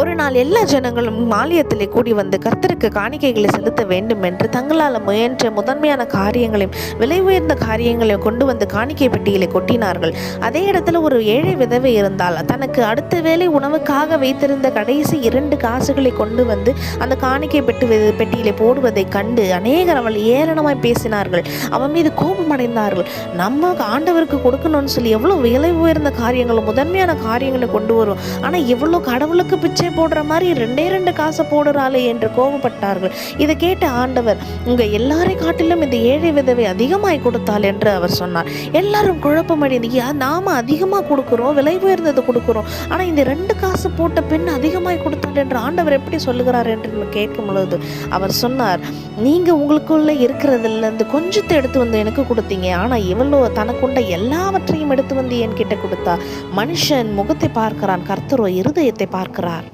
ஒரு நாள் எல்லா ஜனங்களும் ஆலயத்திலே கூடி வந்து கர்த்தருக்கு காணிக்கைகளை செலுத்த வேண்டும் என்று தங்களால் முயன்ற முதன்மையான காரியங்களையும் விலை உயர்ந்த காரியங்களையும் கொண்டு வந்து காணிக்கை பெட்டியிலே கொட்டினார்கள். அதே இடத்துல ஒரு ஏழை விதவை இருந்தால் தனக்கு அடுத்த வேளை உணவுக்காக வைத்திருந்த கடைசி 2 காசுகளை கொண்டு வந்து அந்த காணிக்கை பெட்டியிலே போடுவதை கண்டு அநேகர் அவள் ஏளனமாய் பேசினார்கள். அவன் மீது கோபமடைந்தார்கள். நம்ம ஆண்டவருக்கு கொடுக்கணும்னு சொல்லி எவ்வளோ விலை உயர்ந்த காரியங்களும் முதன்மையான காரியங்களை கொண்டு வரும், ஆனால் எவ்வளோ கடவுளுக்கு பிச்சை போடுற மாதிரி 2 காசை போடுறாளே என்று கோபப்பட்டார்கள். இதை கேட்ட ஆண்டவர், உங்கள் எல்லாரை காட்டிலும் இந்த ஏழை விதவை அதிகமாய் கொடுத்தாள் என்று அவர் சொன்னார். எல்லாரும் குழப்பமடைந்து, நாம அதிகமாக கொடுக்குறோம், விலை உயர்ந்தது கொடுக்குறோம், ஆனால் இந்த 2 காசு போட்ட பெண் அதிகமாய் கொடுத்தாள் என்று ஆண்டவர் எப்படி சொல்லுகிறார் என்று கேட்கும் பொழுது அவர் சொன்னார், நீங்கள் உங்களுக்குள்ளே இருக்கிறதுலேருந்து கொஞ்சத்தை எடுத்து வந்து எனக்கு கொடுத்தீங்க, ஆனால் இவ்வளோ தனக்குண்ட எல்லாவற்றையும் எடுத்து வந்து என்கிட்ட கொடுத்தா. மனுஷன் முகத்தை பார்க்கிறான், கர்த்தரோ இருதயத்தை பார்க்கிறார்.